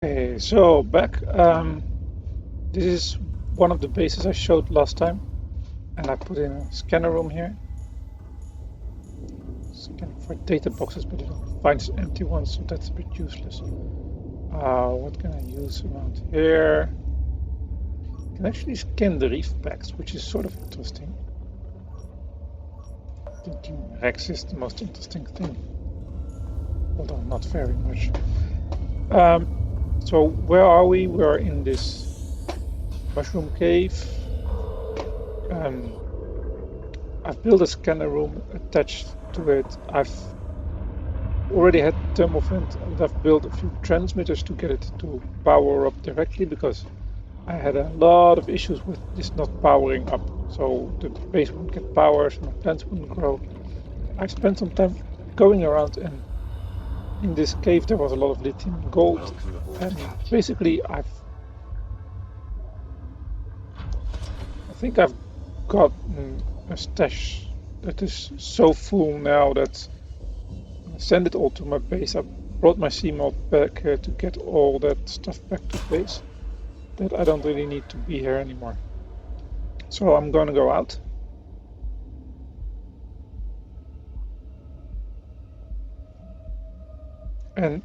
Okay, so back. This is one of the bases I showed last time, and I put in a scanner room here. Scanning for data boxes, but it finds empty ones, so that's a bit useless. What can I use around here? I can actually scan the reef packs, which is sort of interesting. Thinking Rex is the most interesting thing, although not very much. So where are we? We're in this mushroom cave. I've built a scanner room attached to it. I've already had thermal vent, and I've built a few transmitters to get it to power up directly because I had a lot of issues with this not powering up. So the base wouldn't get power, so my plants wouldn't grow. I spent some time going around, and in this cave there was a lot of lithium and gold. And basically I think I've gotten a stash that is so full now that I send it all to my base. I brought my CMOD back here to get all that stuff back to base, that I don't really need to be here anymore. So I'm going to go out. And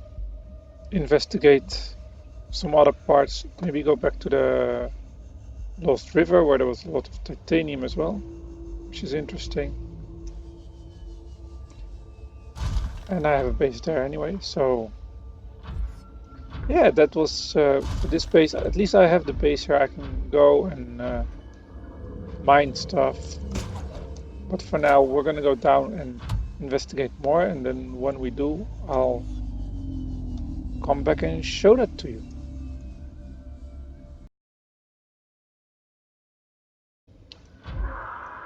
investigate some other parts. Maybe go back to the Lost River where there was a lot of titanium as well, which is interesting. And I have a base there anyway, so yeah, that was for this base. At least I have the base here. I can go and mine stuff. But for now, we're gonna go down and investigate more, and then when we do, I'll come back and show that to you.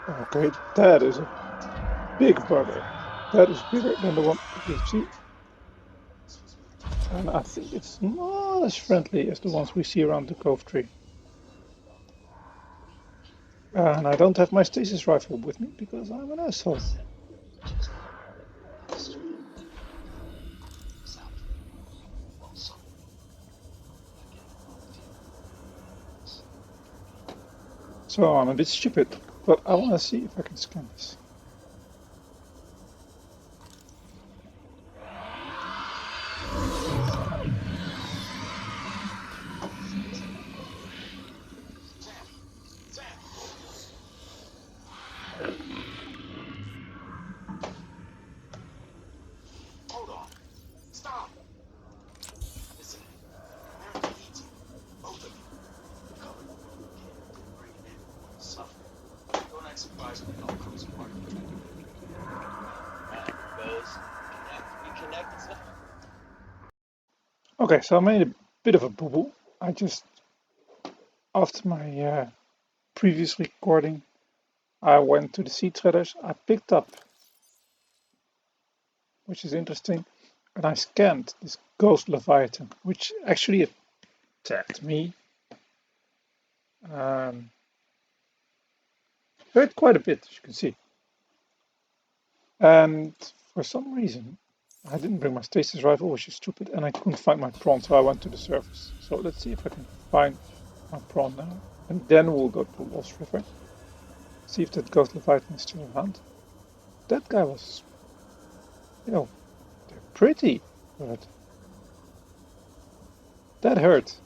Okay, that is a big bugger. That is bigger than the one we see. And I think it's not as friendly as the ones we see around the cove tree. And I don't have my stasis rifle with me because I'm an asshole. So I'm a bit stupid, but I want to see if I can scan this. Okay, so I made a bit of a boo-boo. I just, after my previous recording, I went to the sea traders. I picked up, which is interesting, and I scanned this ghost leviathan, which actually attacked me. Hurt quite a bit, as you can see. And for some reason, I didn't bring my stasis rifle, which is stupid, and I couldn't find my prawn, so I went to the surface. So let's see if I can find my prawn now. And then we'll go to Lost River. See if that ghost leviathan is still around. That guy was, they're pretty, but that hurt.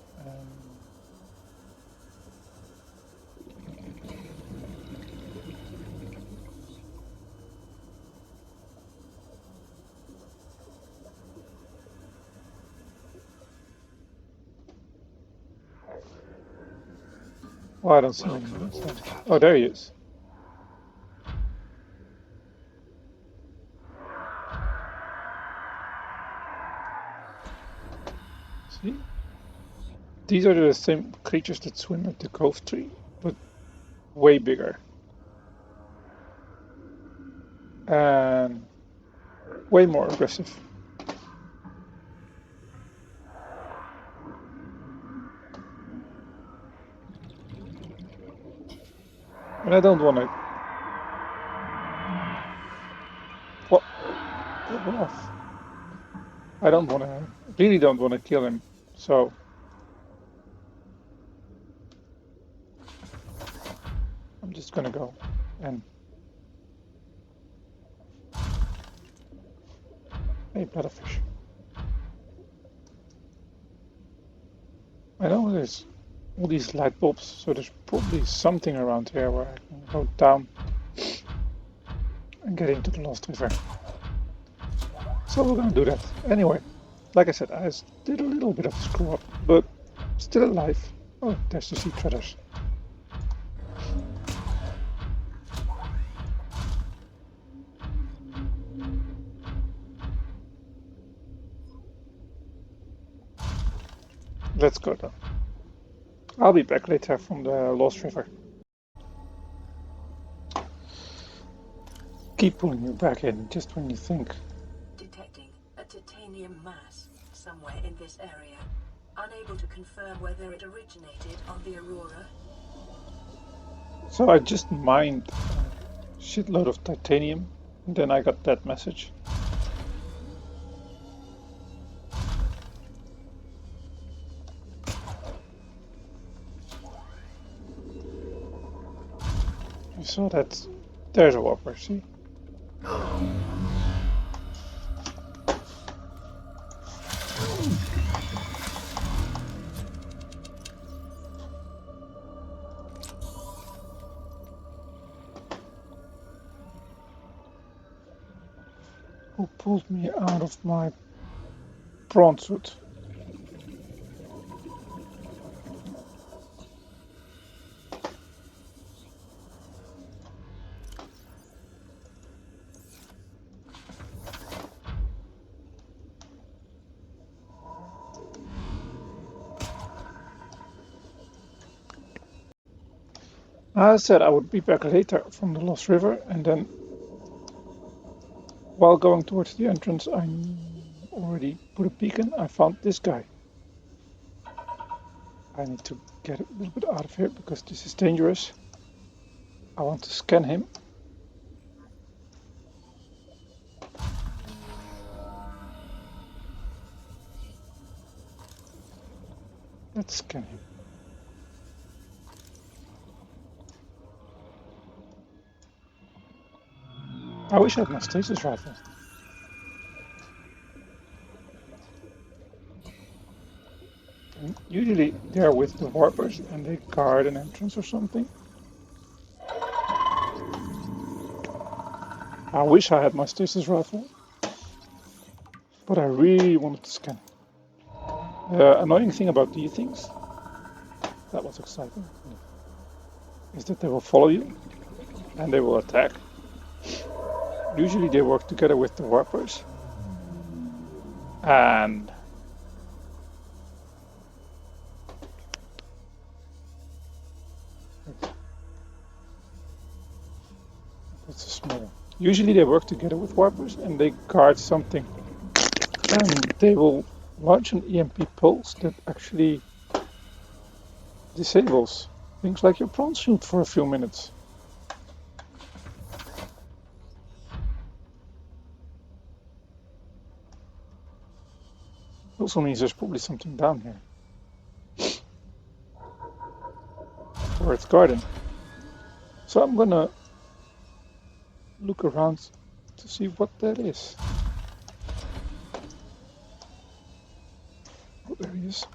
Well, I don't see him. Oh, there he is. See? These are the same creatures that swim at the cove tree, but way bigger. And way more aggressive. And I don't want to. What? Get off. I don't want to. Really don't want to kill him. So I'm just gonna go and hey, bladderfish. I know there's all these light bulbs, so there's probably something around here where I can go down and get into the Lost River. So we're gonna do that. Anyway, like I said, I did a little bit of a screw up, but still alive. Oh, there's the sea treaders. Let's go then. I'll be back later from the Lost River. Keep pulling you back in just when you think. Detecting a titanium mass somewhere in this area. Unable to confirm whether it originated on the Aurora. So I just mined a shitload of titanium, and then I got that message. You saw that? There's a whopper, see? Who pulled me out of my prawn suit? I said I would be back later from the Lost River, and then while going towards the entrance, I already put a beacon. I found this guy. I need to get a little bit out of here because this is dangerous. I want to scan him. Let's scan him. I wish I had my stasis rifle. And usually they're with the warpers and they guard an entrance or something. I wish I had my stasis rifle, but I really wanted to scan. The annoying thing about these things, that was exciting, is that they will follow you and they will attack. Usually they work together with the warpers, and that's a small one. Usually they work together with warpers and they guard something, and they will launch an EMP pulse that actually disables things like your prawn suit for a few minutes. Also means there's probably something down here, or it's guarding. So I'm gonna look around to see what that is. Oh, there he is.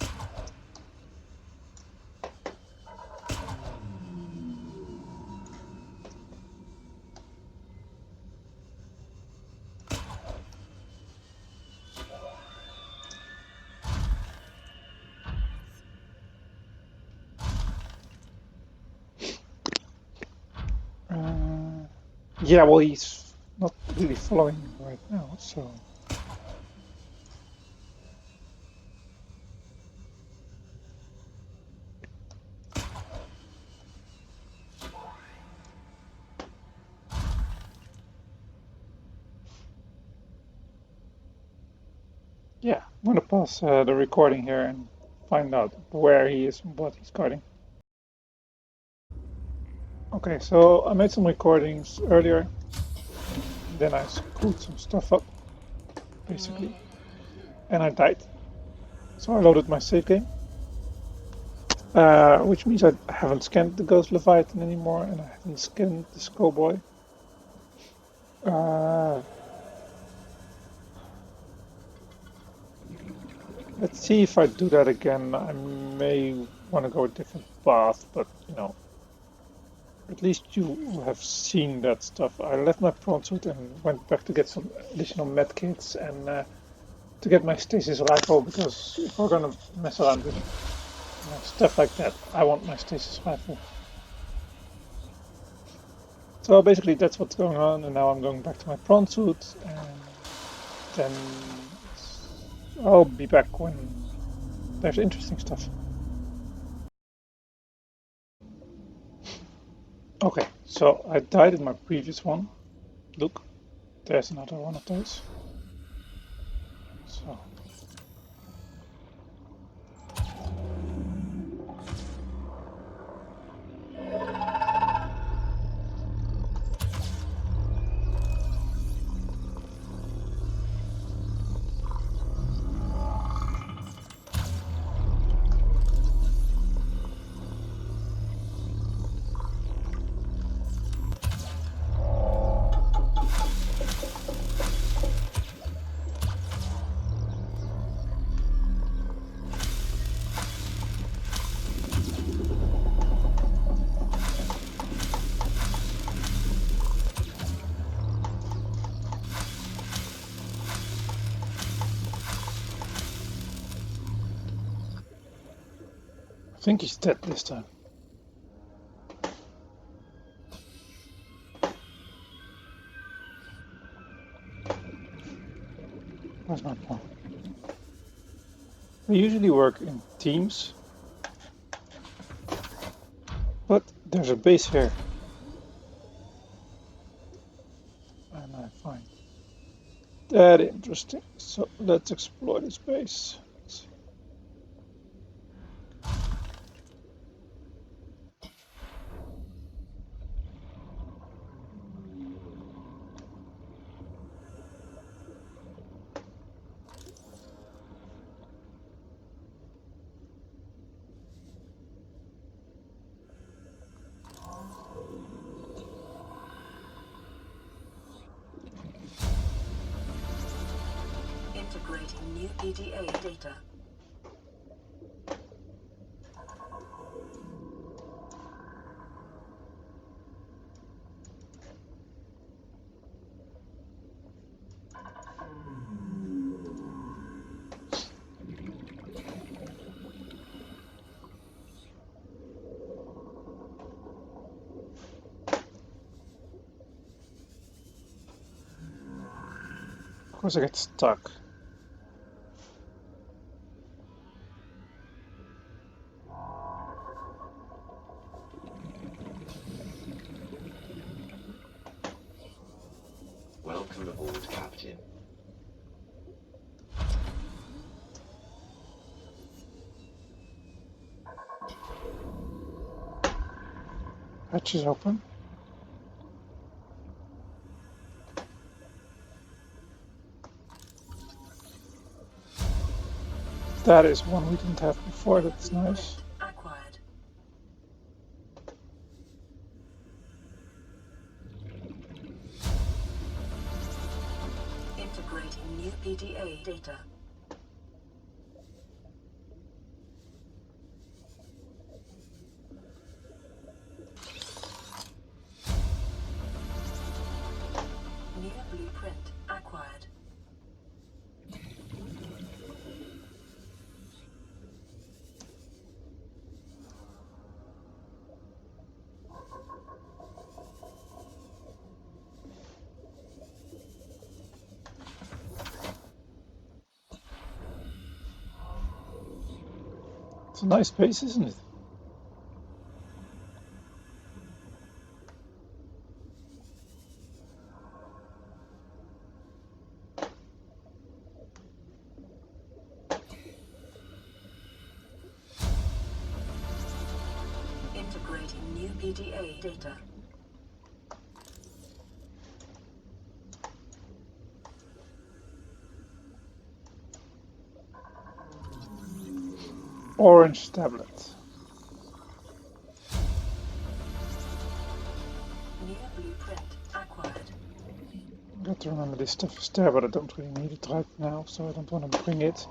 Yeah, well, he's not really following me right now, so. Yeah, I'm gonna pause the recording here and find out where he is and what he's guarding. Okay, so I made some recordings earlier, then I screwed some stuff up, basically, and I died. So I loaded my save game, which means I haven't scanned the Ghost Leviathan anymore, and I haven't scanned the Skullboy. Let's see if I do that again. I may want to go a different path, but you know, at least you have seen that stuff. I left my prawn suit and went back to get some additional medkits and to get my stasis rifle, because if we're gonna mess around with stuff like that, I want my stasis rifle. So basically that's what's going on, and now I'm going back to my prawn suit, and then I'll be back when there's interesting stuff. Okay, so I died in my previous one. Look, there's another one of those. So I think he's dead this time. Where's my pawn? We usually work in teams, but there's a base here, and I find that interesting. So let's explore this base. Integrating new PDA data. Of course, I get stuck. Welcome aboard, Captain. Hatch is open. That is one we didn't have before. That's nice. Acquired. Integrating new PDA data. New blueprint acquired. It's a nice base, isn't it? Integrating new PDA data. orange tablet. New blueprint acquired. Got to remember this stuff is there, but I don't really need it right now, so I don't want to bring it.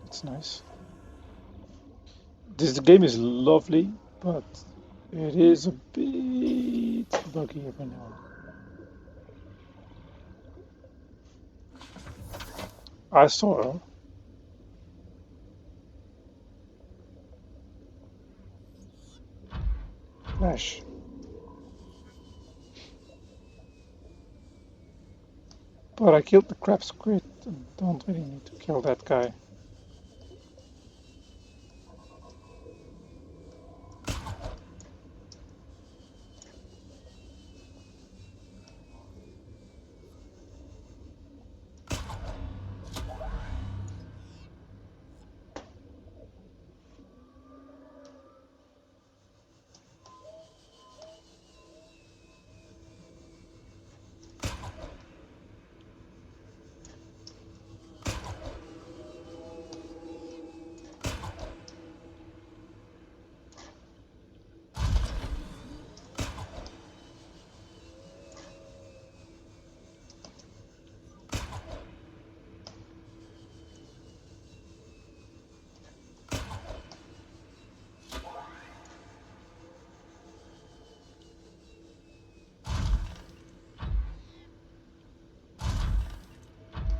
It's nice. The game is lovely, but it is a bit buggy every now and then. I saw her. Flash. But I killed the crab squid and don't really need to kill that guy.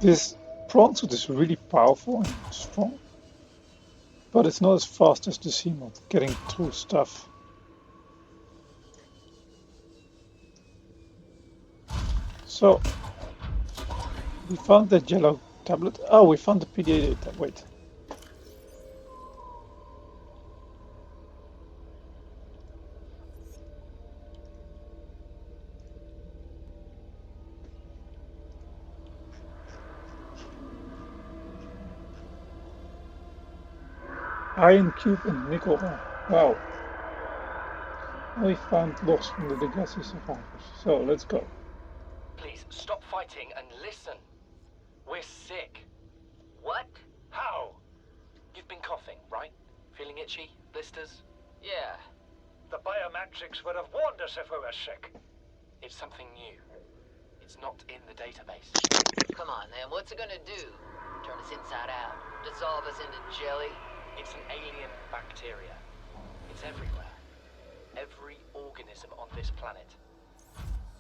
This prawn suit is really powerful and strong, but it's not as fast as the Seamoth getting through stuff. So, we found that yellow tablet. Oh, we found the PDA data. Wait. Iron cube and nickel ore. Wow. We found lost from the Degassi survivors. So, let's go. Please, stop fighting and listen. We're sick. What? How? You've been coughing, right? Feeling itchy? Blisters? Yeah. The biometrics would have warned us if we were sick. It's something new. It's not in the database. Come on, then. What's it gonna do? Turn us inside out? Dissolve us into jelly? It's an alien bacteria. It's everywhere. Every organism on this planet.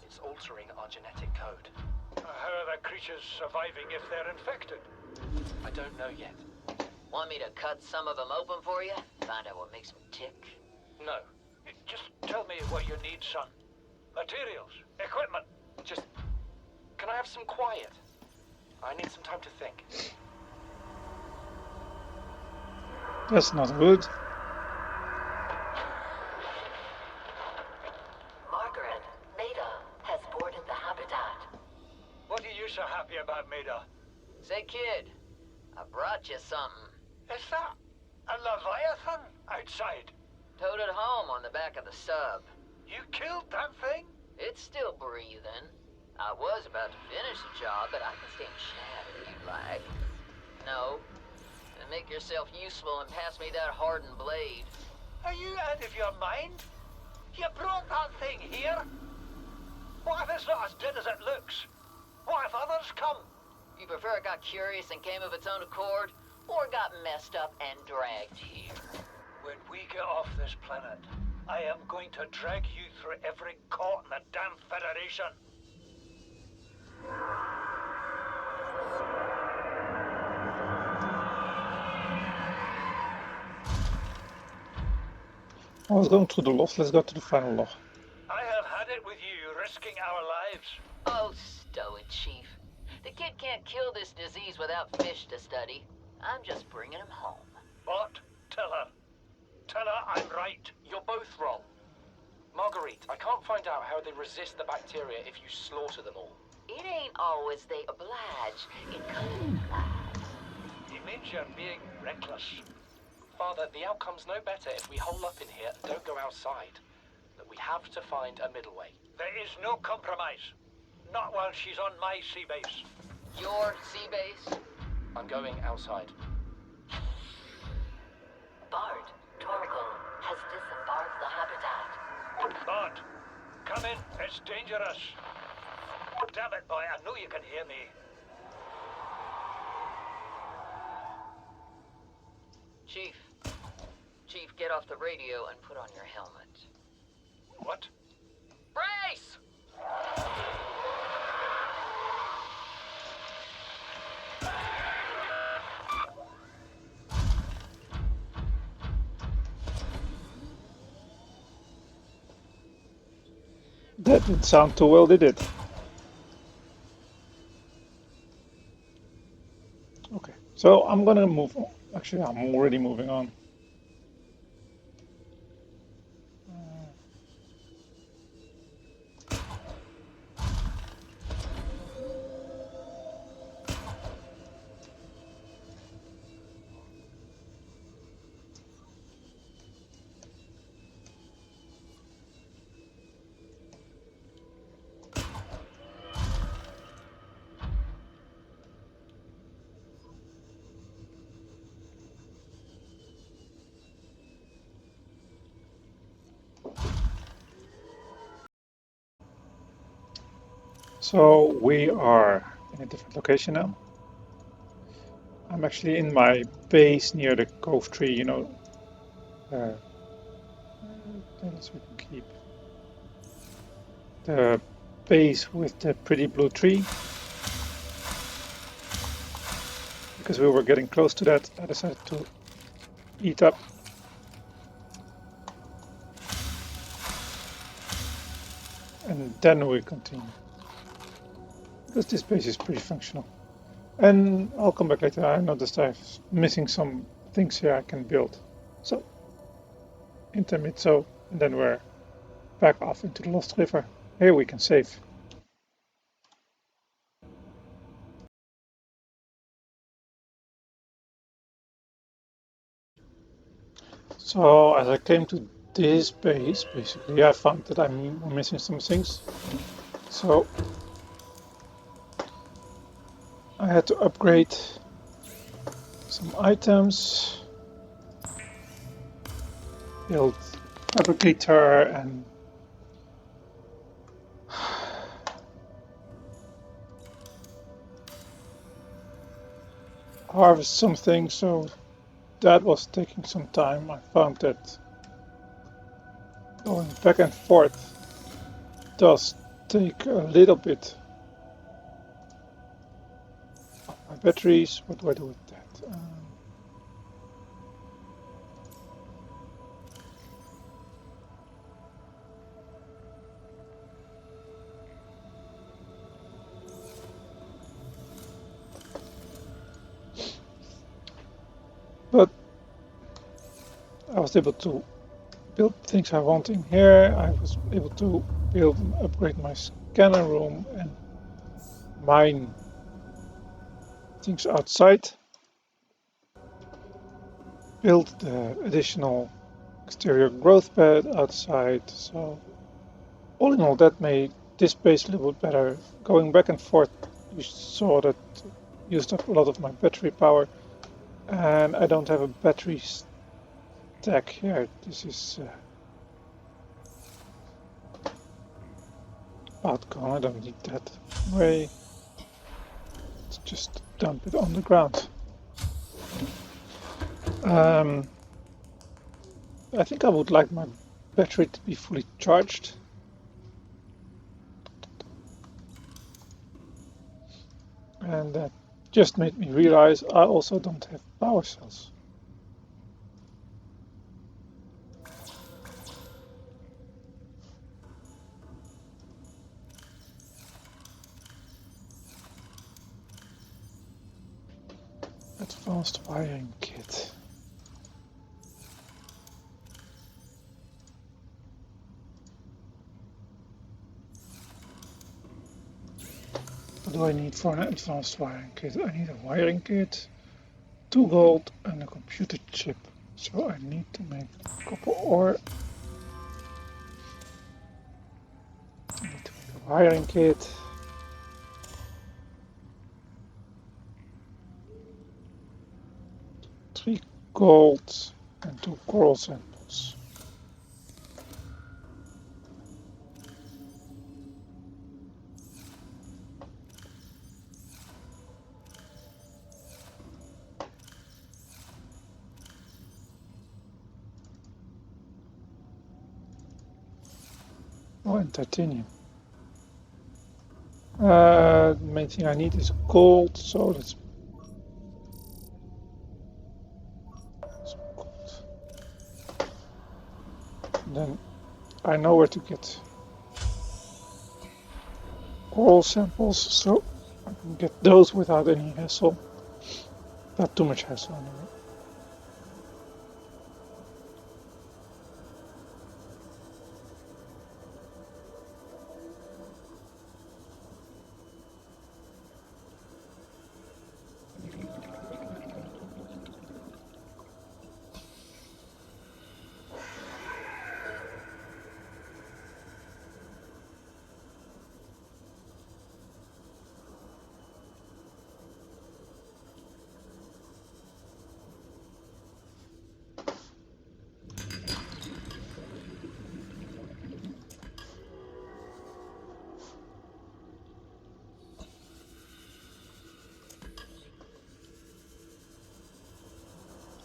It's altering our genetic code. How are the creatures surviving if they're infected? I don't know yet. Want me to cut some of them open for you? Find out what makes them tick? No. Just tell me what you need, son. Materials, equipment. Just... Can I have some quiet? I need some time to think. That's not good. Margaret, Maida has boarded the habitat. What are you so happy about, Maida? Say, kid, I brought you something. Is that a Leviathan outside? Towed it home on the back of the sub. You killed that thing? It's still breathing. I was about to finish the job, but I can stand chat if you'd like. No. Then make yourself useful and pass me that hardened blade. Are you out of your mind? You brought that thing here? What if it's not as dead as it looks? What if others come? You prefer it got curious and came of its own accord, or got messed up and dragged here? When we get off this planet, I am going to drag you through every court in the damn Federation. I was going through the loft. Let's go to the final log. I have had it with you, risking our lives. Oh, stow it, Chief. The kid can't kill this disease without fish to study. I'm just bringing him home. What? Tell her. Tell her I'm right. You're both wrong. Marguerite, I can't find out how they resist the bacteria if you slaughter them all. It ain't always they oblige. It could oblige. He means you're being reckless. Father, the outcome's no better if we hole up in here and don't go outside. But we have to find a middle way. There is no compromise. Not while she's on my sea base. Your sea base? I'm going outside. come in. It's dangerous. Damn it, boy. I know you can hear me. Chief. Chief, get off the radio and put on your helmet. What? Brace! That didn't sound too well, did it? Okay, so I'm gonna move on. Actually, I'm already moving on. So we are in a different location now. I'm actually in my base near the cove tree, you know. That else we can keep. The base with the pretty blue tree. Because we were getting close to that, I decided to eat up. And then we continue. Because this base is pretty functional. And I'll come back later. I noticed I'm missing some things here I can build. So, intermezzo, and then we're back off into the Lost River. Here we can save. So, as I came to this base, basically, I found that I'm missing some things. So, I had to upgrade some items, build fabricator, and harvest something. So that was taking some time. I found that going back and forth does take a little bit of my batteries. What do I do with that? But I was able to build things I want in here. I was able to build and upgrade my scanner room and mine things outside. Build the additional exterior growth bed outside. So all in all, that made this base a little bit better. Going back and forth, you saw that used up a lot of my battery power, and I don't have a battery stack here. This is about gone. I don't need that way. Let's just dump it on the ground. I think I would like my battery to be fully charged. And that just made me realize I also don't have power cells. Advanced wiring kit. What do I need for an advanced wiring kit? I need a wiring kit, 2 gold, and a computer chip. So I need to make copper ore. I need to make a wiring kit. Three gold and 2 coral samples. Oh, and titanium. The main thing I need is gold, so let's some gold. And then I know where to get coral samples, so I can get those without any hassle. Not too much hassle anyway.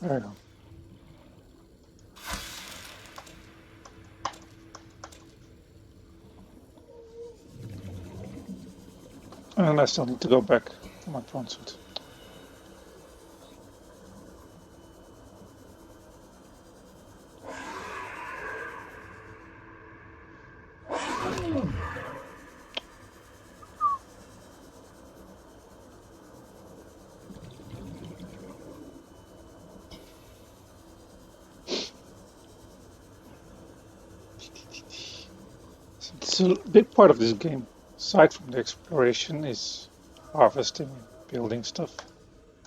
There we go. And I still need to go back for my prawn suit. It's a big part of this game, aside from the exploration, is harvesting and building stuff.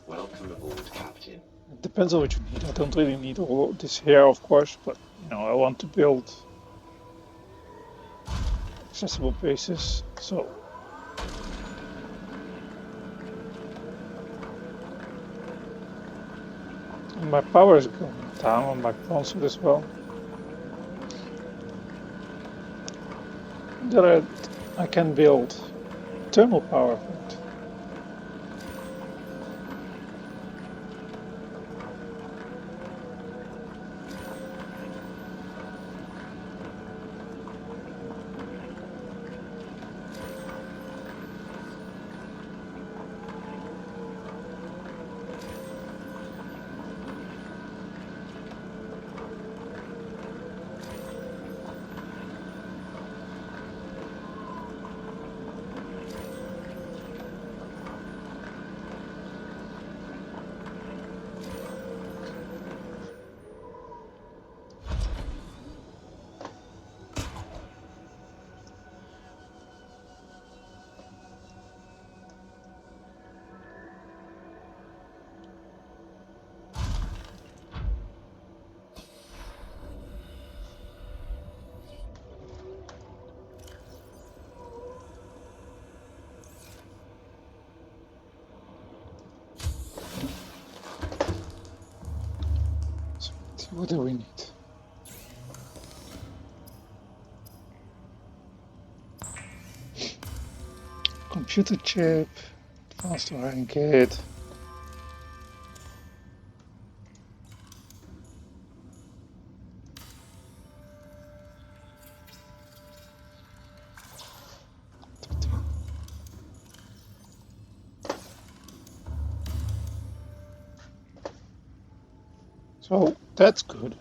Welcome aboard, Captain. It depends on what you need. I don't really need all this here, of course, but you know, I want to build accessible bases, so and my power is going down on my prawn suit as well. That I can build thermal power from it. So what do we need? Computer chip, advanced wiring kit. So that's good.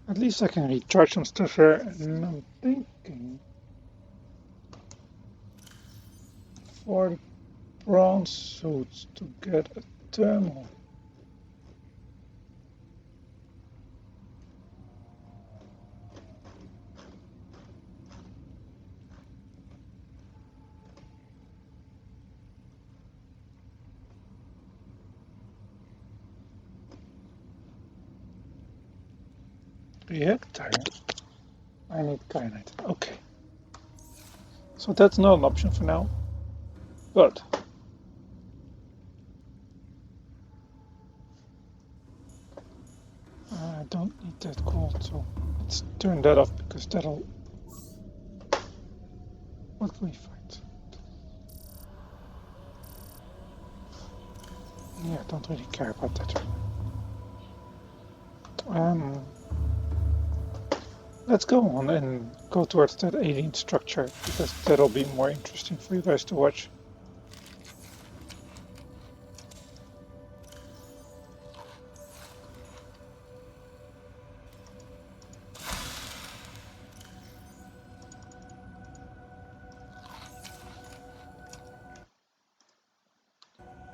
At least I can recharge some stuff here, and I'm thinking for the prawn suits to get a thermal. Reactor. I need kyanite. Okay. So that's not an option for now. But don't need that gold, so let's turn that off because that'll... What can we find? Yeah, I don't really care about that. Let's go on and go towards that alien structure because that'll be more interesting for you guys to watch.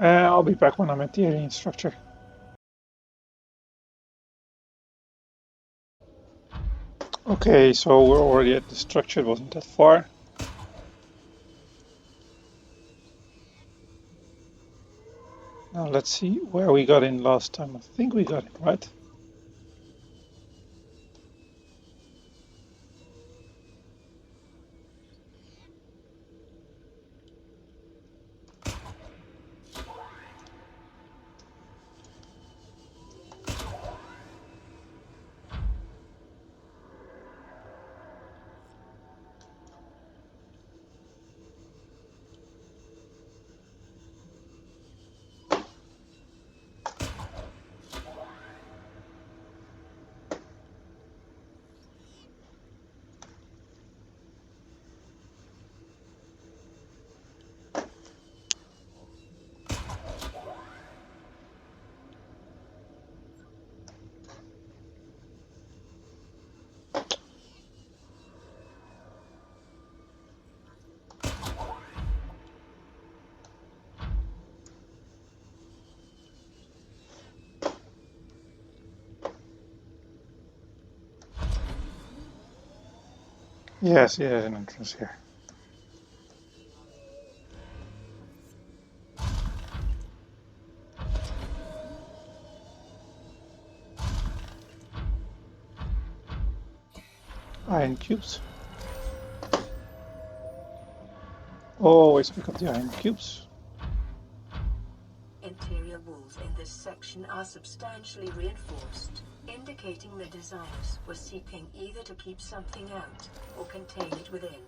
I'll be back when I'm at the alien structure. Okay, so we're already at the structure, it wasn't that far. Now let's see where we got in last time. I think we got in, right? Yes, there's an entrance here. Iron cubes. Always pick up the iron cubes. Interior walls in this section are substantially reinforced, indicating the designers were seeking either to keep something out or contain it within.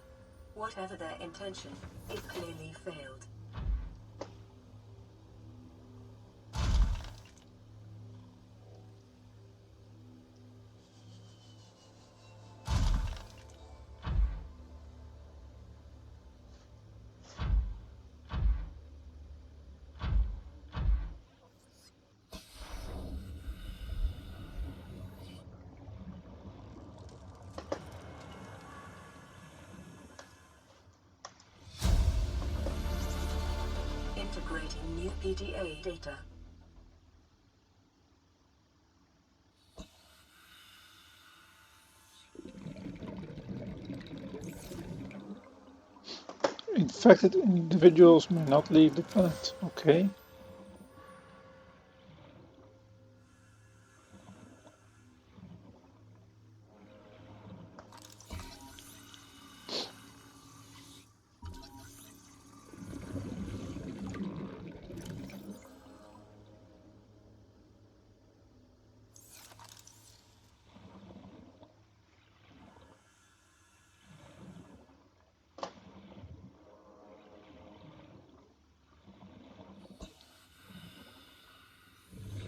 Whatever their intention, it clearly failed. Integrating new PDA data. Infected individuals may not leave the planet. Okay.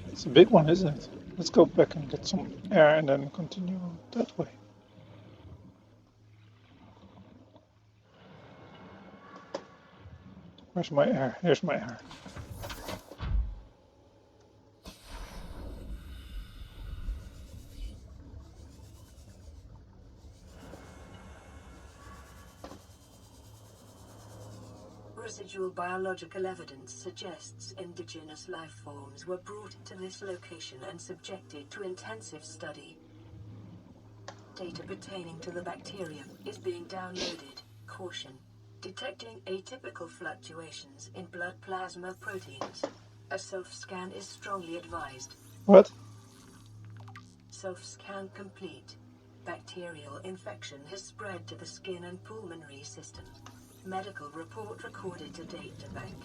It's a big one, isn't it? Let's go back and get some air and then continue that way. Where's my air? Here's my air. Residual biological evidence suggests indigenous life forms were brought to this location and subjected to intensive study. Data pertaining to the bacterium is being downloaded. Caution. Detecting atypical fluctuations in blood plasma proteins. A self-scan is strongly advised. What? Self-scan complete. Bacterial infection has spread to the skin and pulmonary system. Medical report recorded to data bank.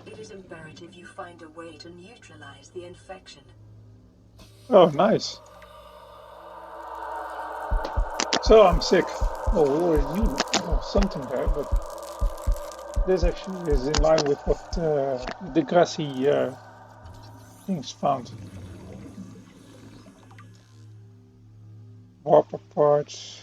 It is imperative you find a way to neutralize the infection. Oh, nice. So I'm sick. Oh, we already knew something there, but this actually is in line with what the grassy things found. Warper parts.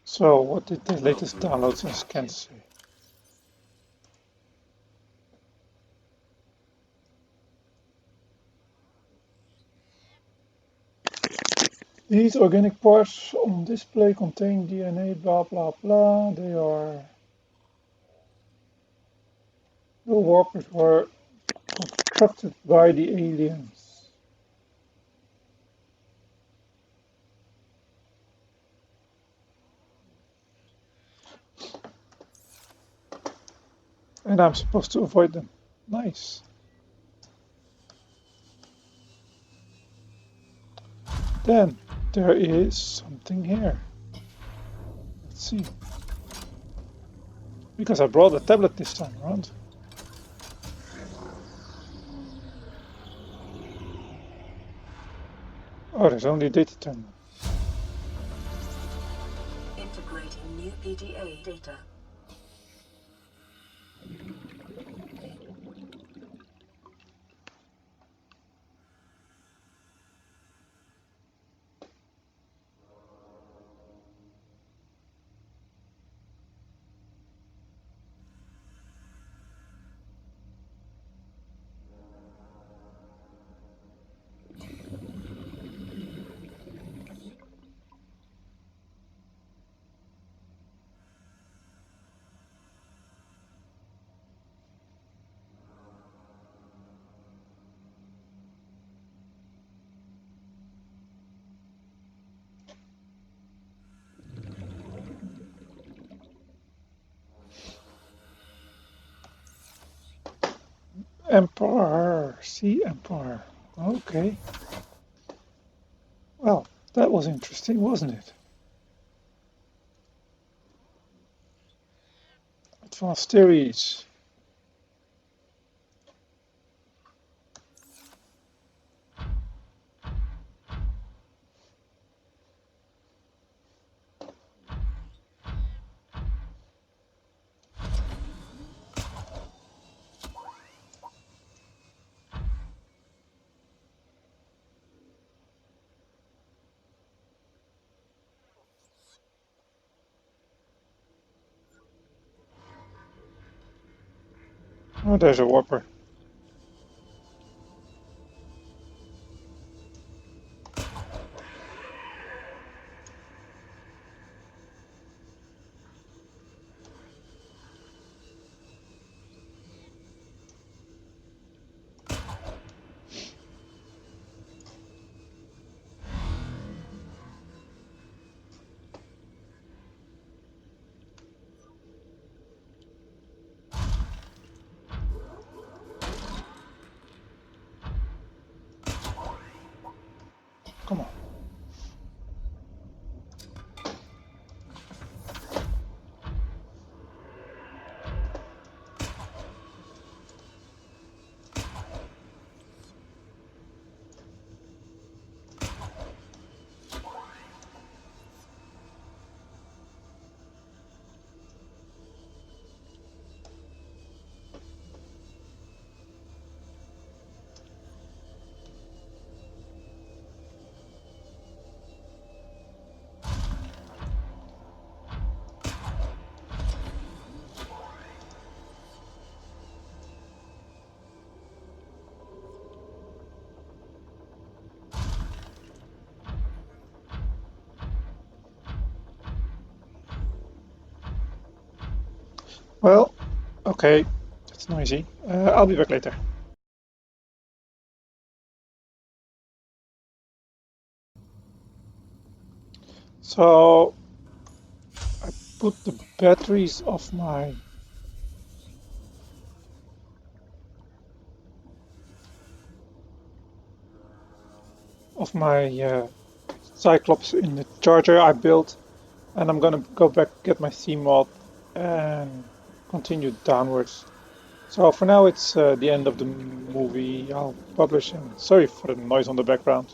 So what did the latest downloads and scans say? These organic parts on display contain DNA, blah blah blah. They are the warpers were constructed by the aliens. And I'm supposed to avoid them. Nice. Then there is something here. Let's see. Because I brought a tablet this time around. Oh, there's only a data terminal. Integrating new PDA data. Emperor, Sea Empire. Okay. Well, that was interesting, wasn't it? Advanced theories. Oh, there's a warper. Well, okay, that's noisy. I'll be back later. So I put the batteries of my Cyclops in the charger I built, and I'm gonna go back get my theme mod and continue downwards. So for now it's the end of the movie. I'll publish, and sorry for the noise on the background.